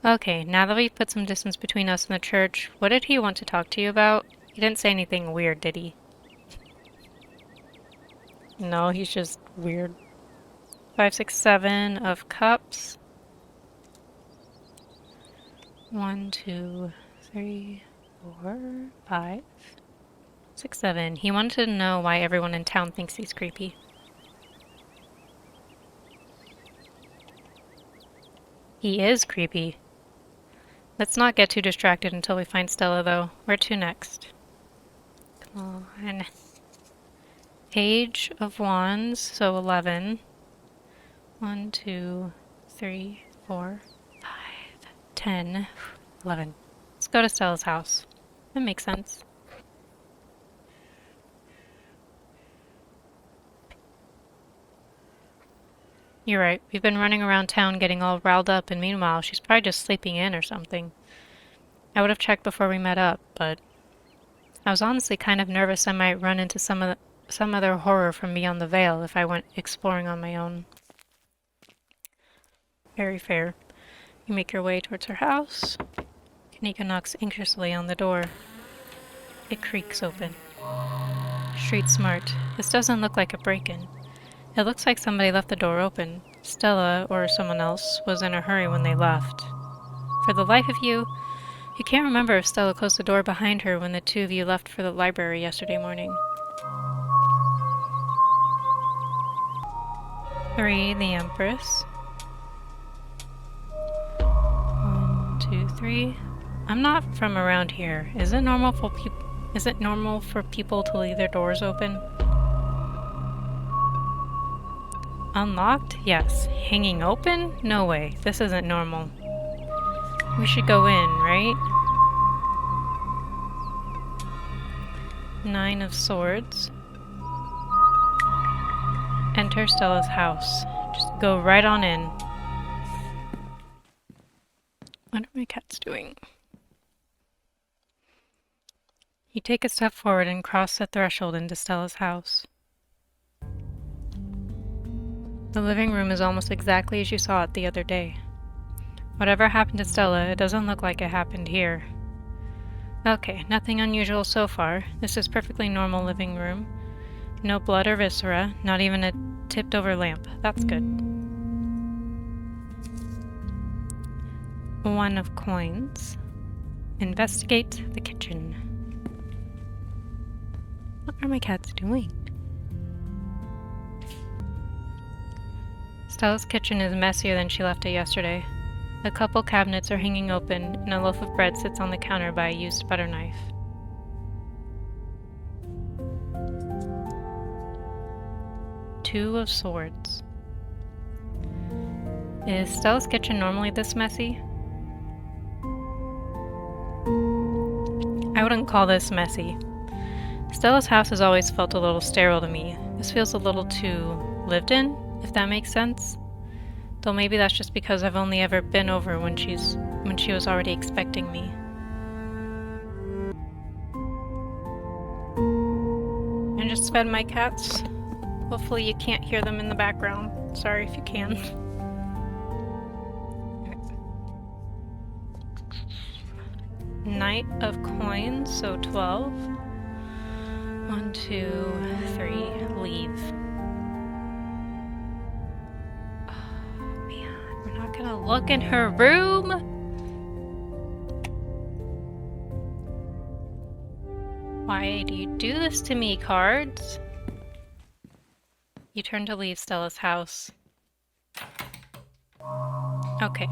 Okay, now that we've put some distance between us and the church, what did he want to talk to you about? He didn't say anything weird, did he? No, he's just weird. 5, 6, 7 of cups. 1, 2, 3, 4, 5, 6, 7. He wanted to know why everyone in town thinks he's creepy. He is creepy. Let's not get too distracted until we find Stella, though. Where to next? Come on. Page of Wands, so 11. 1, 2, 3, 4, 5, 10, 11. Let's go to Stella's house. That makes sense. You're right. We've been running around town getting all riled up, and meanwhile, she's probably just sleeping in or something. I would have checked before we met up, but I was honestly kind of nervous I might run into some other horror from beyond the veil if I went exploring on my own. Very fair. You make your way towards her house. Kanika knocks anxiously on the door. It creaks open. Street smart. This doesn't look like a break-in. It looks like somebody left the door open. Stella, or someone else, was in a hurry when they left. For the life of you, you can't remember if Stella closed the door behind her when the two of you left for the library yesterday morning. 3, the Empress. 1, 2, 3. I'm not from around here. Is it normal for people to leave their doors open? Unlocked? Yes. Hanging open? No way. This isn't normal. We should go in, right? 9 of Swords. Enter Stella's house. Just go right on in. What are my cats doing? You take a step forward and cross the threshold into Stella's house. The living room is almost exactly as you saw it the other day. Whatever happened to Stella, it doesn't look like it happened here. Okay, nothing unusual so far. This is perfectly normal living room. No blood or viscera, not even a tipped over lamp. That's good. 1 of coins. Investigate the kitchen. What are my cats doing? Stella's kitchen is messier than she left it yesterday. A couple cabinets are hanging open, and a loaf of bread sits on the counter by a used butter knife. Two of Swords. Is Stella's kitchen normally this messy? I wouldn't call this messy. Stella's house has always felt a little sterile to me. This feels a little too lived in, if that makes sense. Though maybe that's just because I've only ever been over when she was already expecting me. I just fed my cats. Hopefully you can't hear them in the background. Sorry if you can. Knight of Coins, so 12. 1, 2, 3, leave. Gonna look in her room. Why do you do this to me, cards? You turn to leave Stella's house. Okay,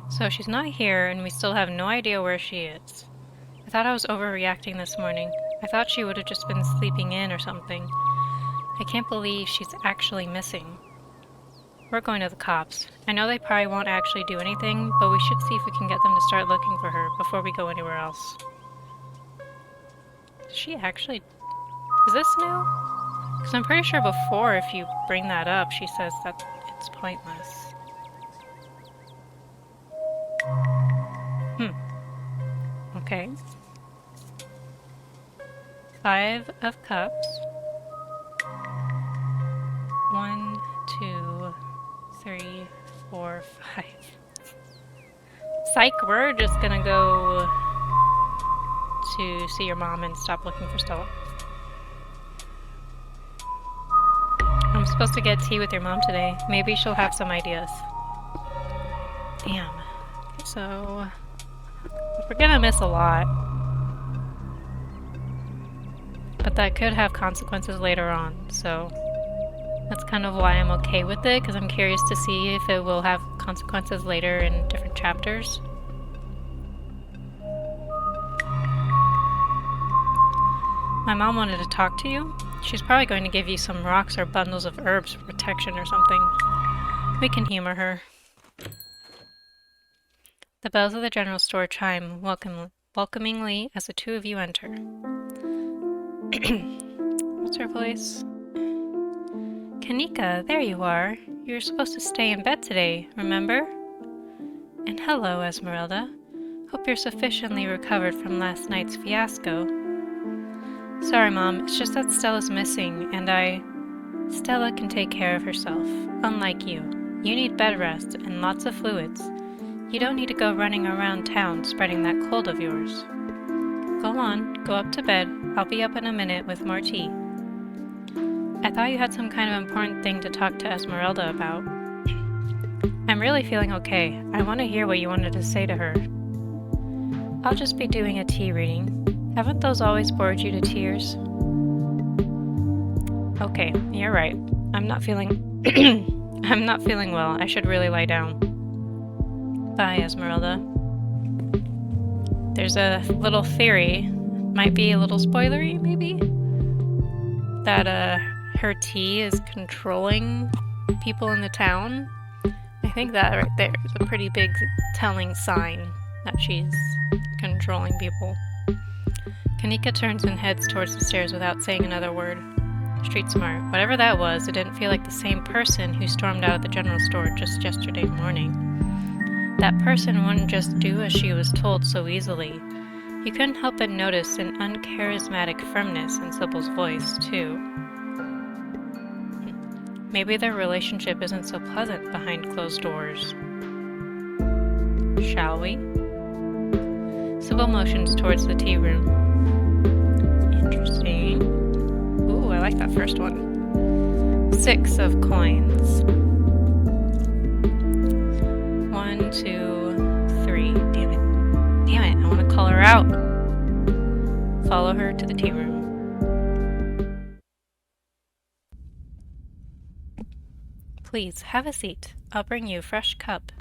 so she's not here and we still have no idea where she is. I thought I was overreacting this morning. I thought she would have just been sleeping in or something. I can't believe she's actually missing. We're going to the cops. I know they probably won't actually do anything, but we should see if we can get them to start looking for her before we go anywhere else. Is she actually... Is this new? Because I'm pretty sure before, if you bring that up, she says that it's pointless. Okay. 5 of Cups. 1, 2, 3, 4, 5. Psych, we're just gonna go to see your mom and stop looking for Stella. I'm supposed to get tea with your mom today. Maybe she'll have some ideas. Damn. So, we're gonna miss a lot. But that could have consequences later on, so that's kind of why I'm okay with it, because I'm curious to see if it will have consequences later in different chapters. My mom wanted to talk to you. She's probably going to give you some rocks or bundles of herbs for protection or something. We can humor her. The bells of the general store chime welcomingly as the two of you enter. What's her voice? Kanika, there you are. You were supposed to stay in bed today, remember? And hello, Esmeralda. Hope you're sufficiently recovered from last night's fiasco. Sorry, Mom, it's just that Stella's missing, and Stella can take care of herself, unlike you. You need bed rest and lots of fluids. You don't need to go running around town spreading that cold of yours. Go on, go up to bed. I'll be up in a minute with more tea. I thought you had some kind of important thing to talk to Esmeralda about. I'm really feeling okay. I want to hear what you wanted to say to her. I'll just be doing a tea reading. Haven't those always bored you to tears? Okay, you're right. I'm not feeling well. I should really lie down. Bye, Esmeralda. There's a little theory, might be a little spoilery, maybe, that her tea is controlling people in the town. I think that right there is a pretty big telling sign that she's controlling people. Kanika turns and heads towards the stairs without saying another word. Street smart. Whatever that was, it didn't feel like the same person who stormed out of the general store just yesterday morning. That person wouldn't just do as she was told so easily. You couldn't help but notice an uncharismatic firmness in Sybil's voice, too. Maybe their relationship isn't so pleasant behind closed doors. Shall we? Sybil motions towards the tea room. Interesting. Ooh, I like that first one. 6 of coins. 1, 2, 3. Damn it. Damn it, I want to call her out. Follow her to the tea room. Please, have a seat. I'll bring you a fresh cup.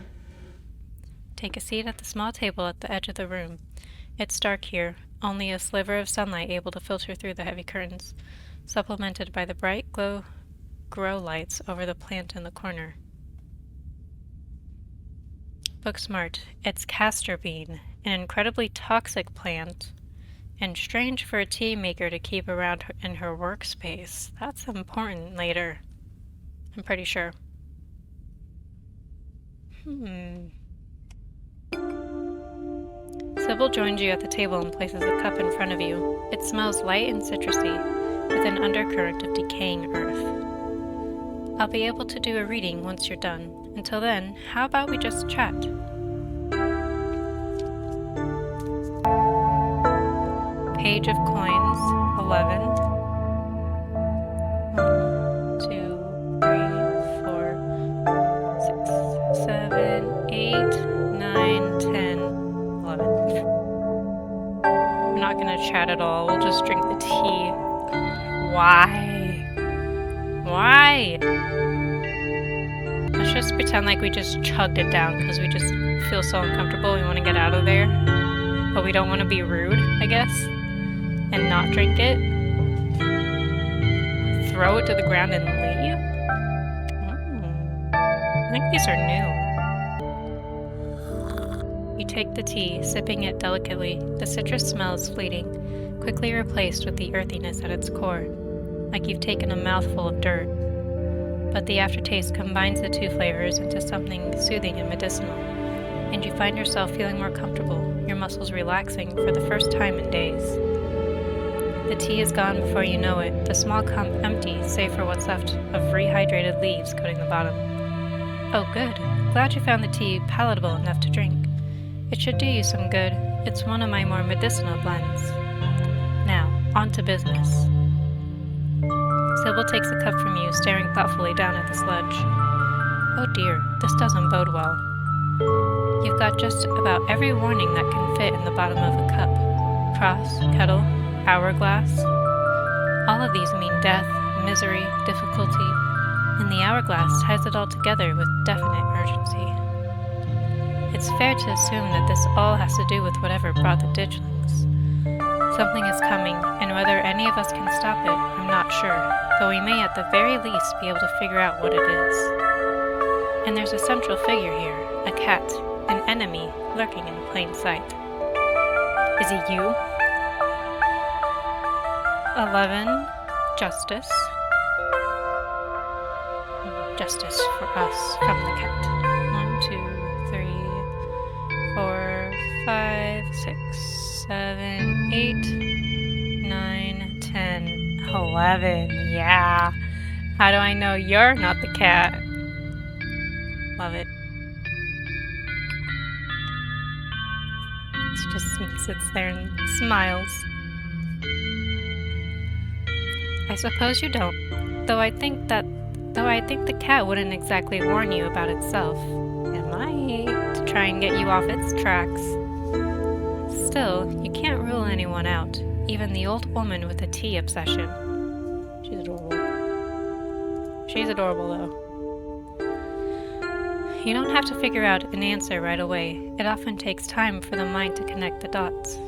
Take a seat at the small table at the edge of the room. It's dark here, only a sliver of sunlight able to filter through the heavy curtains, supplemented by the bright grow lights over the plant in the corner. Book smart. It's castor bean, an incredibly toxic plant, and strange for a tea maker to keep around in her workspace. That's important later, I'm pretty sure. Sybil joins you at the table and places a cup in front of you. It smells light and citrusy, with an undercurrent of decaying earth. I'll be able to do a reading once you're done. Until then, how about we just chat? Page of coins, 11. 1, 2, 3, 4, 6, 7, 8, 9, 10, 11. We're not gonna chat at all, we'll just drink the tea. Why? Why? Let's just pretend like we just chugged it down because we just feel so uncomfortable, we want to get out of there. But we don't want to be rude, I guess, and not drink it. Throw it to the ground and leave? I think these are new. You take the tea, sipping it delicately. The citrus smell is fleeting, quickly replaced with the earthiness at its core, like you've taken a mouthful of dirt. But the aftertaste combines the two flavors into something soothing and medicinal, and you find yourself feeling more comfortable, your muscles relaxing for the first time in days. The tea is gone before you know it, the small cup empty save for what's left of rehydrated leaves coating the bottom. Oh good, glad you found the tea palatable enough to drink. It should do you some good. It's one of my more medicinal blends. Now, on to business. Sybil takes a cup from you, staring thoughtfully down at the sludge. Oh dear, this doesn't bode well. You've got just about every warning that can fit in the bottom of a cup. Cross, kettle, hourglass. All of these mean death, misery, difficulty, and the hourglass ties it all together with definite urgency. It's fair to assume that this all has to do with whatever brought the ditchlings. Something is coming, and whether any of us can stop it, I'm not sure, though we may at the very least be able to figure out what it is. And there's a central figure here, a cat, an enemy lurking in plain sight. Is it you? 11. Justice. Justice for us from the cat. 1, 2, 3, 4, 5, 6, 7, 8, 9, 10, 11. Yeah. How do I know you're not the cat? Love it. She just sits there and smiles. I suppose you don't, though I think the cat wouldn't exactly warn you about itself. It might, to try and get you off its tracks. Still, you can't rule anyone out, even the old woman with the tea obsession. She's adorable. She's adorable, though. You don't have to figure out an answer right away. It often takes time for the mind to connect the dots.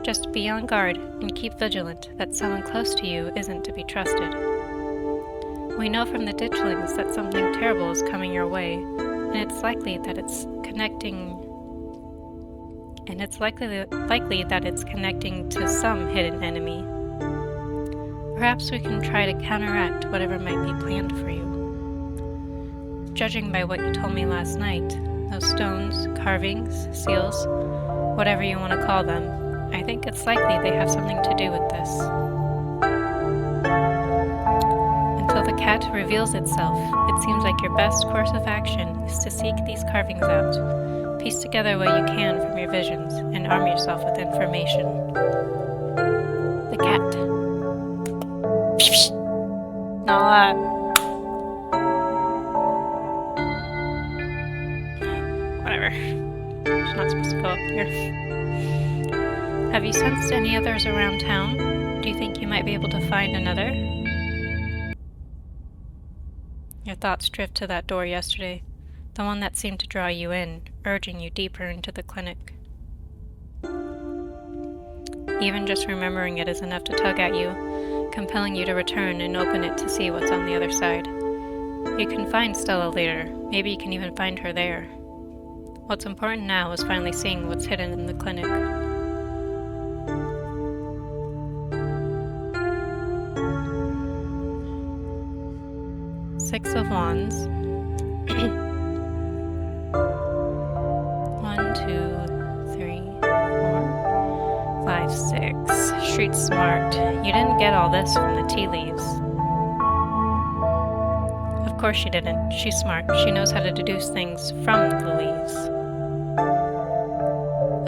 Just be on guard and keep vigilant that someone close to you isn't to be trusted. We know from the ditchlings that something terrible is coming your way, and it's likely that it's connecting to some hidden enemy. Perhaps we can try to counteract whatever might be planned for you. Judging by what you told me last night, those stones, carvings, seals, whatever you want to call them, I think it's likely they have something to do with this. Until the cat reveals itself, it seems like your best course of action is to seek these carvings out, piece together what you can from your visions, and arm yourself with information. The cat. Not that. Whatever. She's not supposed to go up here. Have you sensed any others around town? Do you think you might be able to find another? Your thoughts drift to that door yesterday, the one that seemed to draw you in, urging you deeper into the clinic. Even just remembering it is enough to tug at you, compelling you to return and open it to see what's on the other side. You can find Stella later. Maybe you can even find her there. What's important now is finally seeing what's hidden in the clinic. Six of Wands. 1, 2, 3, 4, 5, 6. Street smart. You didn't get all this from the tea leaves. Of course she didn't. She's smart. She knows how to deduce things from the leaves.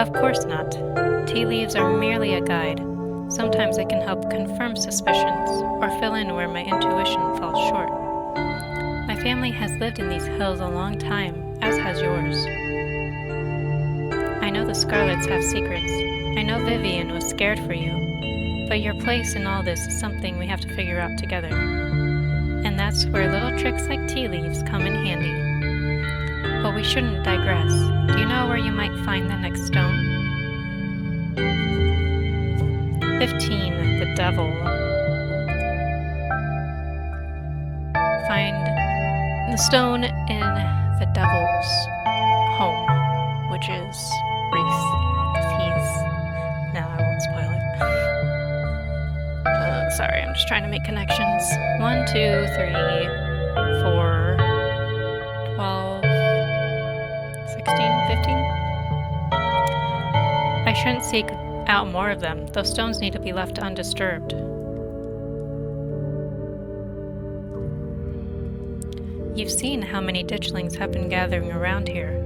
Of course not. Tea leaves are merely a guide. Sometimes they can help confirm suspicions or fill in where my intuition falls short. My family has lived in these hills a long time, as has yours. I know the Scarlets have secrets. I know Vivian was scared for you. But your place in all this is something we have to figure out together. And that's where little tricks like tea leaves come in handy. But we shouldn't digress. Do you know where you might find the next stone? 15. The Devil. Find the stone in the Devil's home, which is Reese. If he's... No, I won't spoil it. Sorry, I'm just trying to make connections. 1, 2, 3, 4, 12, 16, 15? I shouldn't seek out more of them. Those stones need to be left undisturbed. You've seen how many ditchlings have been gathering around here.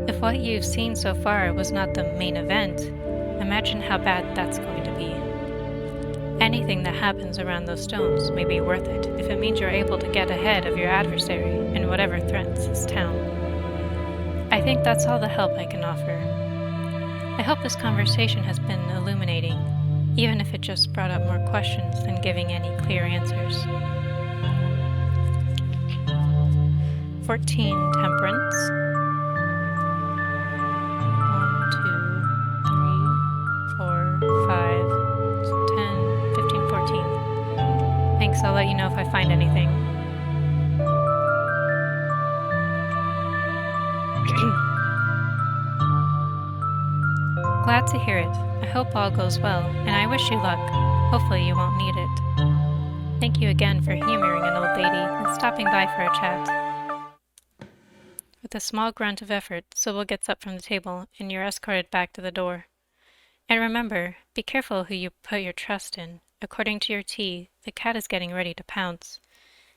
If If what you've seen so far was not the main event, imagine how bad that's going to be. Anything that happens around those stones may be worth it if it means you're able to get ahead of your adversary in whatever threatens this town. I think that's all the help I can offer. I hope this conversation has been illuminating, even if it just brought up more questions than giving any clear answers. 14. Temperance. 1, 2, 3, 4, 5, 10, 15, 14. Thanks, I'll let you know if I find anything. Glad to hear it. I hope all goes well, and I wish you luck. Hopefully you won't need it. Thank you again for humoring an old lady and stopping by for a chat. With a small grunt of effort, Sybil gets up from the table, and you're escorted back to the door. And remember, be careful who you put your trust in. According to your tea, the cat is getting ready to pounce,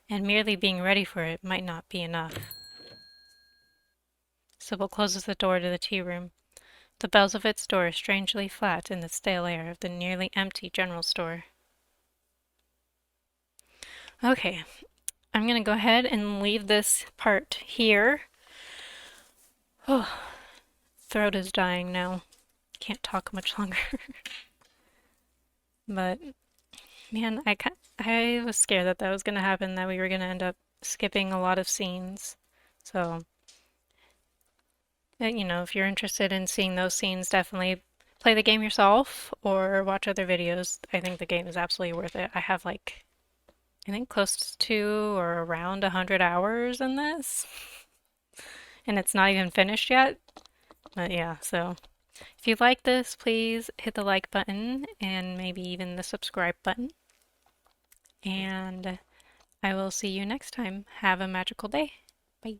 and merely being ready for it might not be enough. Sybil closes the door to the tea room. The bells of its door strangely flat in the stale air of the nearly empty general store. Okay, I'm going to go ahead and leave this part here. Oh, throat is dying now. Can't talk much longer. But, man, I was scared that was going to happen, that we were going to end up skipping a lot of scenes. So, you know, if you're interested in seeing those scenes, definitely play the game yourself or watch other videos. I think the game is absolutely worth it. I have like, I think close to or around 100 hours in this. And it's not even finished yet. But yeah, so if you like this, please hit the like button and maybe even the subscribe button. And I will see you next time. Have a magical day. Bye.